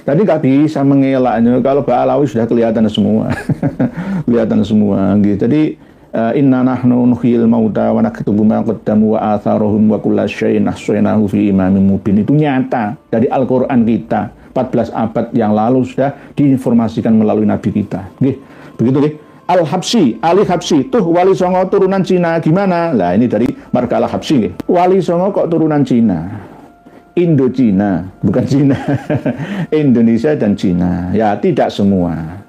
Tapi nggak bisa mengelaknya kalau Ba'alawi sudah kelihatan semua. Kelihatan semua gitu. Jadi inna nahnu nuhyil mauta wa naktubu ma qaddamu wa atharuhum wa kullu syai'in ahsaynahu fi imamin mubin. Itu nyata dari Al-Qur'an kita 14 abad yang lalu sudah diinformasikan melalui nabi kita. Nggih. Begitu nggih. Al-Habsyi, Ali Habsyi, tuh Wali Songo turunan Cina gimana? Lah ini dari marga Al-Habsyi nggih. Wali Songo kok turunan Cina? Indo-Cina, bukan Cina. Indonesia dan Cina. Ya tidak semua.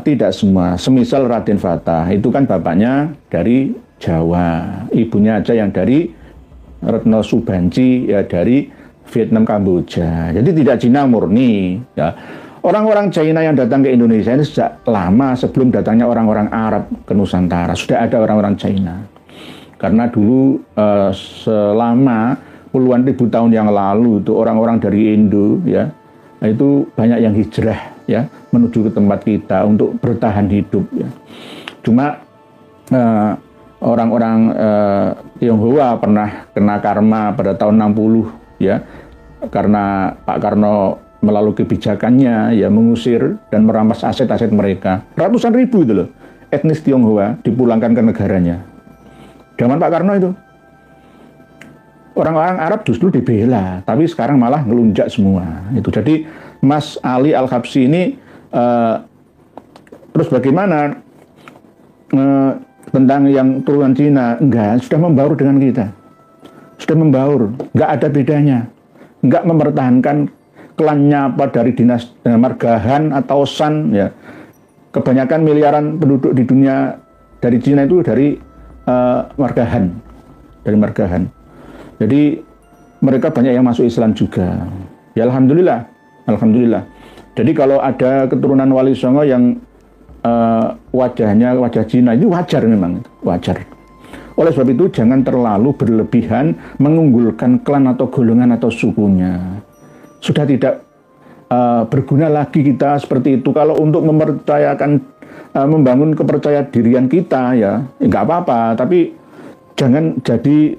Tidak semua. Semisal Raden Fatah, itu kan bapaknya dari Jawa. Ibunya aja yang dari Retno Subanci, ya dari Vietnam, Kamboja. Jadi tidak Cina murni. Ya. Orang-orang China yang datang ke Indonesia ini sejak lama sebelum datangnya orang-orang Arab ke Nusantara. Sudah ada orang-orang China. Karena dulu selama puluhan ribu tahun yang lalu itu orang-orang dari Indo ya itu banyak yang hijrah ya menuju ke tempat kita untuk bertahan hidup ya. Cuma orang-orang Tionghoa pernah kena karma pada tahun 60 ya karena Pak Karno melalui kebijakannya ya mengusir dan merampas aset-aset mereka. Ratusan ribu itu loh etnis Tionghoa dipulangkan ke negaranya. Zaman Pak Karno itu. Orang-orang Arab justru dibela, tapi sekarang malah ngelunjak semua. Itu jadi Mas Ali Al-Habsyi ini terus bagaimana tentang yang turunan Cina? Enggak, sudah membaur dengan kita. Sudah membaur, enggak ada bedanya. Enggak mempertahankan klannya apa dari dinas margahan atau San ya. Kebanyakan miliaran penduduk di dunia dari Cina itu dari margahan. Dari margahan. Jadi mereka banyak yang masuk Islam juga. Ya alhamdulillah, alhamdulillah. Jadi kalau ada keturunan Wali Songo yang wajahnya wajah Cina itu wajar memang, wajar. Oleh sebab itu jangan terlalu berlebihan mengunggulkan klan atau golongan atau sukunya. Sudah tidak berguna lagi kita seperti itu. Kalau untuk mempercayakan, membangun kepercayaan dirian kita ya nggak apa-apa. Tapi jangan jadi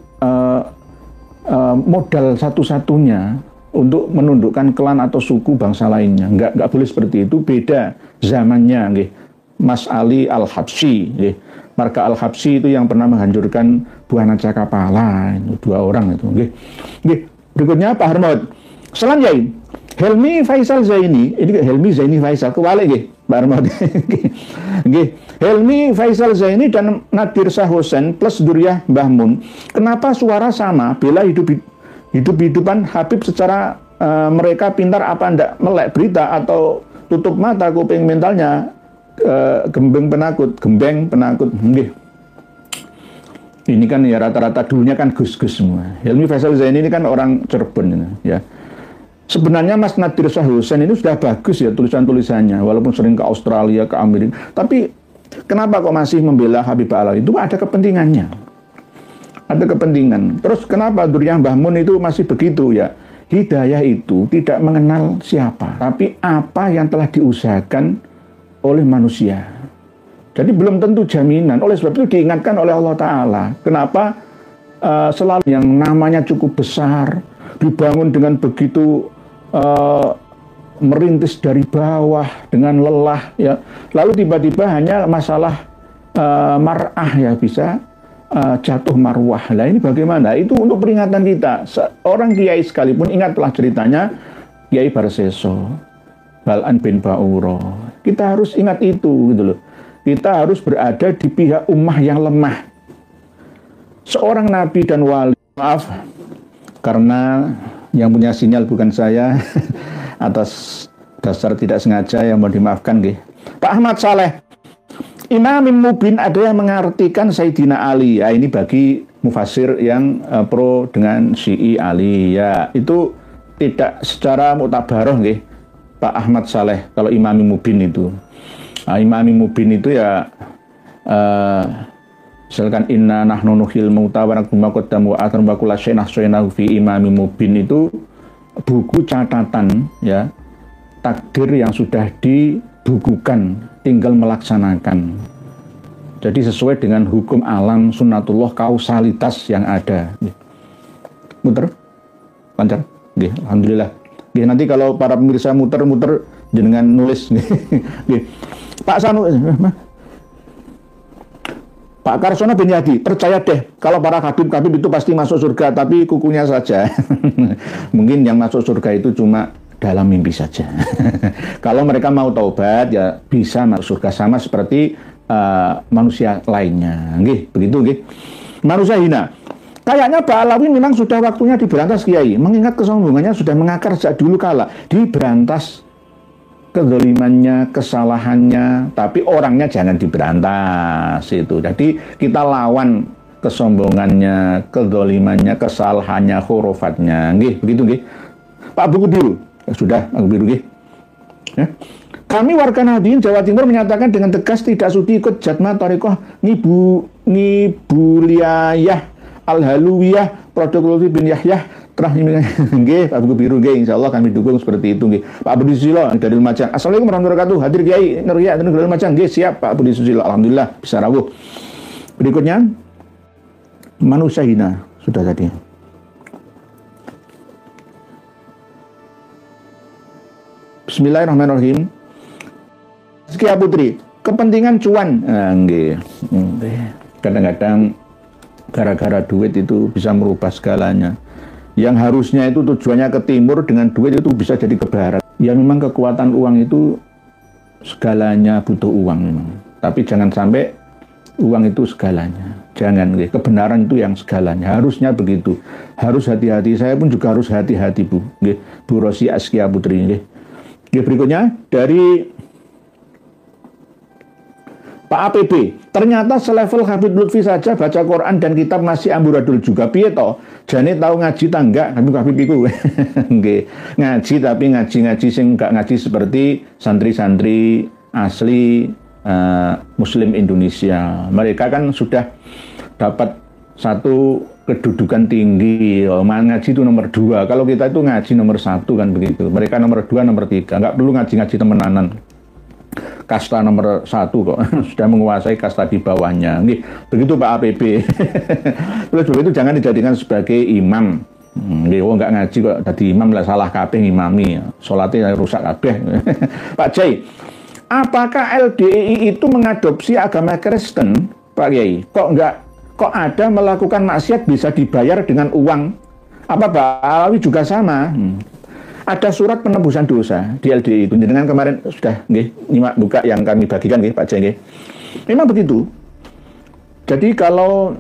modal satu-satunya untuk menundukkan klan atau suku bangsa lainnya. Nggak boleh seperti itu. Beda zamannya, nggih. Mas Ali Al-Habsyi, nggih. Marga Al-Habsyi itu yang pernah menghancurkan Buana Cakapala, itu 2 orang itu, nggih. Nggih. Berikutnya Pak Harmod. Salam Yai. Helmi Faisal Zaini, ini Helmi Zaini Faisal, kewalik nggih, Pak Harmod. Nggih. Helmi Faisal Zaini dan Nadir Shah Hussein plus Duriyah Mbah Mun. Kenapa suara sama? Bela hidup-hidupan Habib secara mereka pintar apa ndak melek berita atau tutup mata kuping mentalnya gembeng penakut. Nggih. Ini kan ya rata-rata dulunya kan gus-gus semua. Helmi Faisal Zaini ini kan orang Cirebon ya. Sebenarnya Mas Nadir Shah Hussein ini sudah bagus ya tulisan-tulisannya walaupun sering ke Australia, ke Amerika. Tapi kenapa kok masih membela Habib Ba'alawi? Itu ada kepentingannya. Ada kepentingan. Terus kenapa Duriyah Mbah Mun itu masih begitu ya? Hidayah itu tidak mengenal siapa, tapi apa yang telah diusahakan oleh manusia. Jadi belum tentu jaminan. Oleh sebab itu diingatkan oleh Allah Ta'ala. Kenapa selalu yang namanya cukup besar, dibangun dengan begitu merintis dari bawah dengan lelah ya, lalu tiba-tiba hanya masalah mar'ah ya bisa jatuh marwah. Nah ini bagaimana? Itu untuk peringatan kita. Seorang kiai sekalipun, ingatlah ceritanya Kiai Barseso, Bal'an bin Ba'uro. Kita harus ingat itu gitu loh. Kita harus berada di pihak ummah yang lemah. Seorang nabi dan wali, maaf karena yang punya sinyal bukan saya, atas dasar tidak sengaja yang mau dimaafkan nggih. Pak Ahmad Saleh, Imamin Mubin ada yang mengartikan Sayyidina Ali. Ya, ini bagi mufasir yang pro dengan Syi'i Ali. Ya, itu tidak secara muktabaroh nggih. Pak Ahmad Saleh kalau Imamin Mubin itu. Nah, Imamin Mubin itu ya misalkan inna nahnu nuhyil mauta wa naktubu ma qaddamu wa atharuhum wa kullu syai'in ahsaynahu fi imamin mubin itu buku catatan ya takdir yang sudah dibukukan, tinggal melaksanakan. Jadi sesuai dengan hukum alam sunnatullah kausalitas yang ada. Muter? Lancar? Nggih, alhamdulillah. Nanti kalau para pemirsa muter-muter jenengan nulis. Pak Sanu, Pak Karsono bin Yadi, percaya deh kalau para Habib itu pasti masuk surga, tapi kukunya saja. Mungkin yang masuk surga itu cuma dalam mimpi saja. Kalau mereka mau taubat ya bisa masuk surga sama seperti manusia lainnya. Begitu. Manusia hina. Kayaknya Pak Alawi memang sudah waktunya diberantas, Kiai. Mengingat kesombongannya sudah mengakar sejak dulu kala. Diberantas kezalimannya, kesalahannya, tapi orangnya jangan diberantas itu. Jadi kita lawan kesombongannya, kezalimannya, kesalahannya, khurafatnya. Begitu. Pak Buku Biru, sudah Pak Buku Biru. Ya. Kami warga Nahdien Jawa Timur menyatakan dengan tegas tidak sudi ikut jatma Thariqah Ngibuliyah Al-Halawiyah produk Lutfi bin Yahya nggih Pak Buku Biru nggih insyaallah kami dukung seperti itu nggih. Pak Budi Susilo dari Lumajang. Assalamualaikum warahmatullahi wabarakatuh. Hadir Kiai Nurya dari Lumajang nggih siap Pak Budi Susilo. Alhamdulillah bisa rawuh. Berikutnya manusia hina sudah tadi. Bismillahirrahmanirrahim. Sekian Putri, kepentingan cuan. Nggih. Kadang-kadang gara-gara duit itu bisa merubah segalanya. Yang harusnya itu tujuannya ke timur, dengan duit itu bisa jadi ke barat. Ya memang kekuatan uang itu segalanya, butuh uang memang. Tapi jangan sampai uang itu segalanya. Jangan, kebenaran itu yang segalanya. Harusnya begitu. Harus hati-hati. Saya pun juga harus hati-hati, Bu. Bu Rosi Askia Putri. Berikutnya dari Pak APB, ternyata selevel Habib Lutfi saja baca Quran dan kitab masih amburadul juga. Piye toh? Jane tahu ngaji ta enggak? Habib iku. Nggih. Ngaji tapi ngaji sing enggak ngaji seperti santri-santri asli Muslim Indonesia. Mereka kan sudah dapat satu kedudukan tinggi. Ngaji itu nomor 2. Kalau kita itu ngaji nomor 1 kan begitu. Mereka nomor 2, nomor 3. Enggak perlu ngaji-ngaji temenanan. Kasta nomor 1 kok sudah menguasai kasta di bawahnya. Begitu Pak APB. Terus begitu jangan dijadikan sebagai imam. Enggak ngaji kok jadi imam lah, salah kabeh ngimami. Salatnya rusak kabeh. Pak Jai, apakah LDII itu mengadopsi agama Kristen, Pak Kiai? Kok ada melakukan maksiat bisa dibayar dengan uang? Apa Pak Alawi juga sama? Ada surat penebusan dosa di LDI itu. Dengan kemarin sudah nyimak buka yang kami bagikan Pak Jai. Memang begitu. Jadi kalau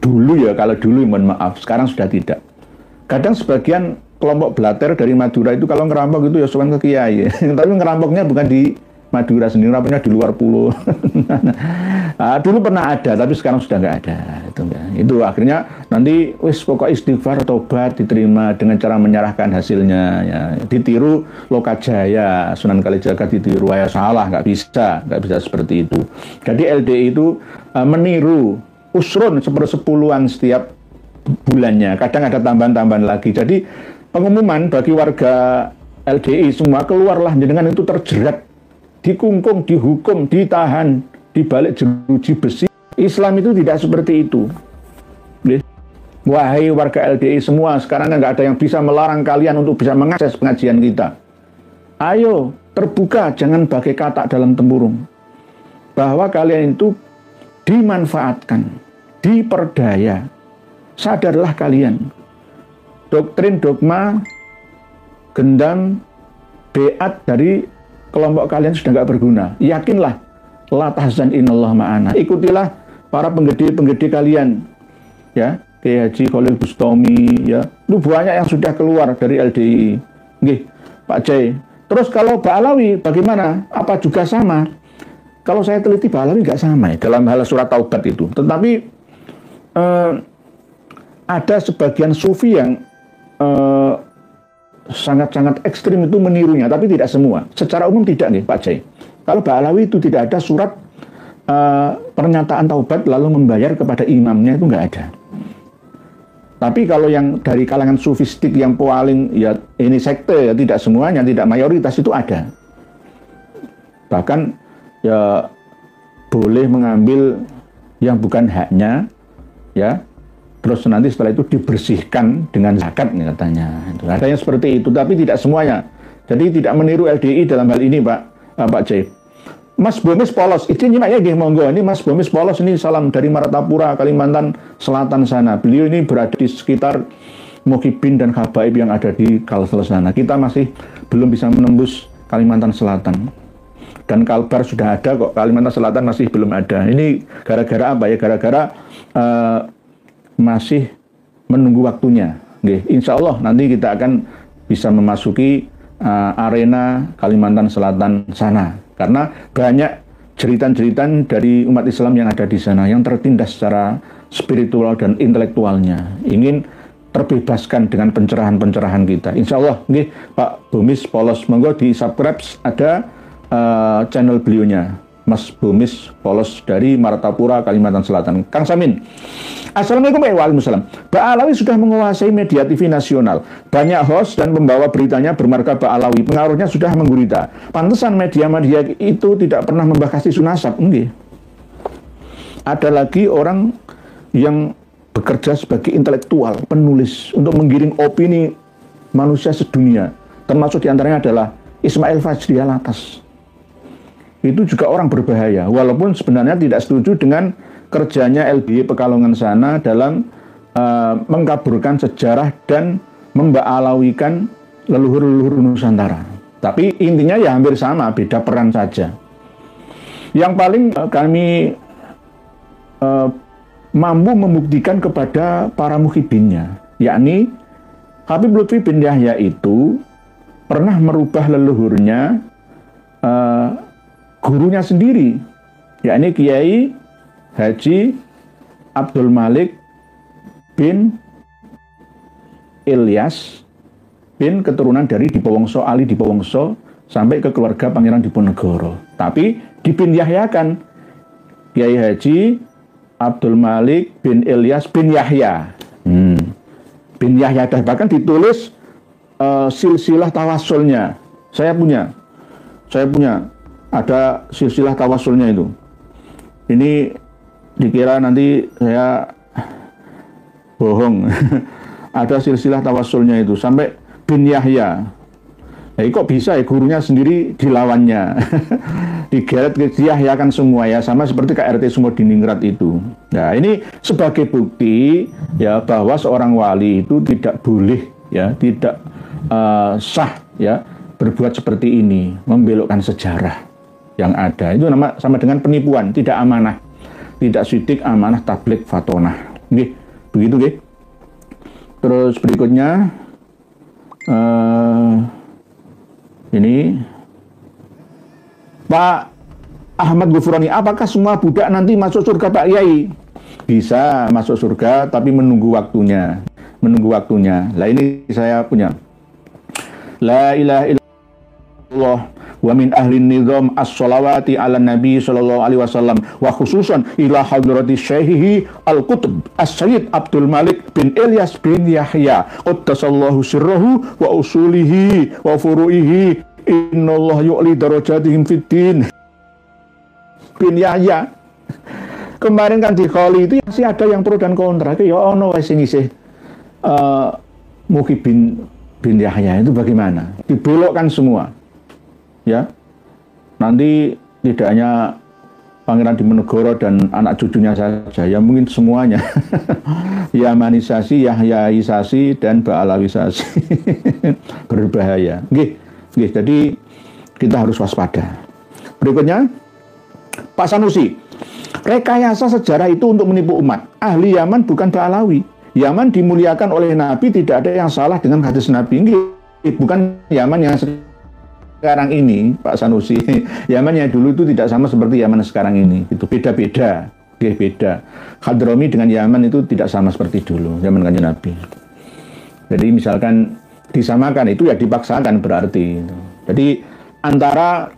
dulu mohon maaf, sekarang sudah tidak. Kadang sebagian kelompok blater dari Madura itu kalau ngerampok itu ya sowan ke kiai. Tapi ngerampoknya bukan di Madura sendiri, ngerampoknya di luar pulau. Dulu pernah ada, tapi sekarang sudah nggak ada. Itu akhirnya nanti pokok istighfar, tobat diterima dengan cara menyerahkan hasilnya. Ya. Ditiru Lokajaya, Sunan Kalijaga ditiru, ya salah, nggak bisa seperti itu. Jadi LDI itu meniru usrun 1/10 setiap bulannya. Kadang ada tambahan-tambahan lagi. Jadi pengumuman bagi warga LDI semua, keluarlah dengan itu terjerat, dikungkung, dihukum, ditahan, dibalik jeruji besi. Islam itu tidak seperti itu. Wahai warga LDI semua, sekarang nggak ada yang bisa melarang kalian untuk bisa mengakses pengajian kita. Ayo, terbuka, jangan bagai katak dalam tempurung. Bahwa kalian itu dimanfaatkan, diperdaya. Sadarlah kalian. Doktrin, dogma, gendam, beat dari kelompok kalian sudah nggak berguna. Yakinlah, la tahzan innallaha ma'ana. Ikutilah para penggede-penggede kalian, ya, Kiai Haji Khalil Bustami, ya, itu banyak yang sudah keluar dari LDI. Nggih, Pak Jai. Terus kalau Pak Alawi bagaimana? Apa juga sama? Kalau saya teliti Pak Alawi nggak sama ya, dalam hal surat taubat itu. Tetapi ada sebagian sufi yang sangat-sangat ekstrim itu menirunya, tapi tidak semua. Secara umum tidak nih Pak Jai. Kalau Pak Alawi itu tidak ada surat pernyataan taubat lalu membayar kepada imamnya, itu nggak ada. Tapi kalau yang dari kalangan sufistik yang paling ya ini sekte ya, tidak semuanya, tidak mayoritas, itu ada. Bahkan ya boleh mengambil yang bukan haknya, ya, terus nanti setelah itu dibersihkan dengan zakat nih katanya. Ada yang seperti itu, tapi tidak semuanya. Jadi tidak meniru LDI dalam hal ini, Pak Jai. Mas Bomis Polos, itu nyimaknya nggih monggo. Ini Mas Bomis Polos ini salam dari Martapura, Kalimantan Selatan sana. Beliau ini berada di sekitar Muhibin dan Habaib yang ada di Kalsel sana. Kita masih belum bisa menembus Kalimantan Selatan. Dan Kalbar sudah ada kok, Kalimantan Selatan masih belum ada. Ini gara-gara apa ya? Gara-gara masih menunggu waktunya. Insya Allah nanti kita akan bisa memasuki arena Kalimantan Selatan sana. Karena banyak jeritan-jeritan dari umat Islam yang ada di sana yang tertindas secara spiritual dan intelektualnya, ingin terbebaskan dengan pencerahan-pencerahan kita. Insya Allah, Pak Bomis Polos, monggo di subscribe, ada channel beliaunya, Mas Bomis Polos dari Martapura, Kalimantan Selatan. Kang Samin. Assalamualaikum warahmatullahi wabarakatuh. Mbak Alawi sudah menguasai media TV nasional. Banyak host dan pembawa beritanya bermarga Mbak Alawi. Pengaruhnya sudah menggurita. Pantesan media-media itu tidak pernah membahas isu nasab. Enggak. Ada lagi orang yang bekerja sebagai intelektual, penulis, untuk menggiring opini manusia sedunia. Termasuk diantaranya adalah Ismail Fajri Alatas. Itu juga orang berbahaya. Walaupun sebenarnya tidak setuju dengan kerjanya LBY Pekalongan sana dalam mengkaburkan sejarah dan membaalawikan leluhur-leluhur Nusantara. Tapi intinya ya hampir sama, beda peran saja. Yang paling kami mampu membuktikan kepada para muhibinnya, yakni Habib Lutfi bin Yahya itu pernah merubah leluhurnya, gurunya sendiri, yakni Kiai Haji Abdul Malik bin Ilyas bin keturunan dari Dipowongso, Ali Dipowongso, sampai ke keluarga Pangeran Diponegoro. Tapi dipindah-yahyakan Kiai Haji Abdul Malik bin Ilyas bin Yahya. Bin Yahya, bahkan ditulis silsilah tawasulnya. Saya punya ada silsilah tawasulnya itu. Ini dikira nanti saya bohong. Ada silsilah tawasulnya itu sampai bin Yahya. Kok bisa ya, gurunya sendiri dilawannya. Digeret, diyahyakan semua ya, sama seperti KRT Sumodiningrat itu. Nah, ini sebagai bukti ya bahwa seorang wali itu tidak boleh ya, tidak sah ya berbuat seperti ini, membelokkan sejarah yang ada. Itu sama dengan penipuan, tidak amanah. Tidak sidik, amanah, tablik, fatonah. Begitu, nggih. Terus berikutnya ini Pak Ahmad Gufroni, apakah semua budak nanti masuk surga Pak Yai? Bisa masuk surga, tapi menunggu waktunya. Lah ini saya punya. La ilaha illallah wa min ahli nizam as-salawati ala nabi sallallahu alaihi wasallam wa khususan ila hadrati syaihihi al-qutb as-sayyid Abdul Malik bin Ilyas bin Yahya qaddasallahu sirrahu wa usulihi wa furu'ihi innallaha yu'li darajatihim fid din. Bin Yahya kemarin kan di Kholi itu masih ada yang pro dan kontra. Ya ono wis sing isih Muhibin bin Yahya itu bagaimana? Dibelokkan semua. Ya, nanti tidak hanya Pangeran Diponegoro dan anak cucunya saja, ya mungkin semuanya. Yamanisasi, Yahyaisasi, dan Baalawisasi. Berbahaya. Jadi kita harus waspada. Berikutnya, Pak Sanusi. Rekayasa sejarah itu untuk menipu umat. Ahli Yaman bukan Baalawi. Yaman dimuliakan oleh Nabi, tidak ada yang salah dengan hadis Nabi. Bukan Yaman yang sekarang ini, Pak Sanusi. Yaman yang dulu itu tidak sama seperti Yaman sekarang ini. Itu beda-beda. Beda. Hadrami dengan Yaman itu tidak sama seperti dulu, zaman Kanjeng Nabi. Jadi misalkan disamakan itu ya dipaksakan berarti. Jadi antara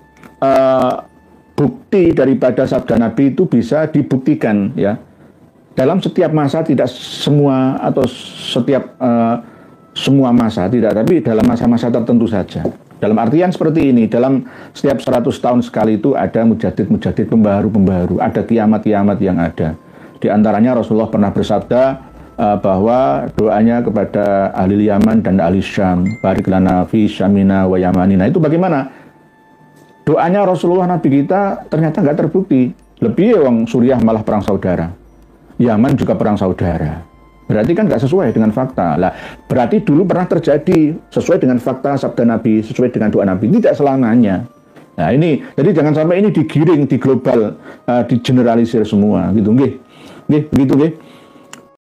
bukti daripada sabda Nabi itu bisa dibuktikan ya. Dalam setiap masa, tidak semua atau setiap semua masa tidak, tapi dalam masa-masa tertentu saja. Dalam artian seperti ini, dalam setiap 100 tahun sekali itu ada mujadid, pembaharu, ada kiamat-kiamat yang ada. Di antaranya Rasulullah pernah bersabda, bahwa doanya kepada ahli Yaman dan ahli Syam, barik lana fi syamina wa yamanina, itu bagaimana? Doanya Rasulullah Nabi kita ternyata nggak terbukti. Lebih wong Suriah malah perang saudara, Yaman juga perang saudara. Berarti kan nggak sesuai dengan fakta. Lah, berarti dulu pernah terjadi sesuai dengan fakta sabda Nabi, sesuai dengan doa Nabi. Tidak selamanya. Nah ini, jadi jangan sampai ini digiring di global, digeneralisir semua, gitu, nggih, begitu, nggih.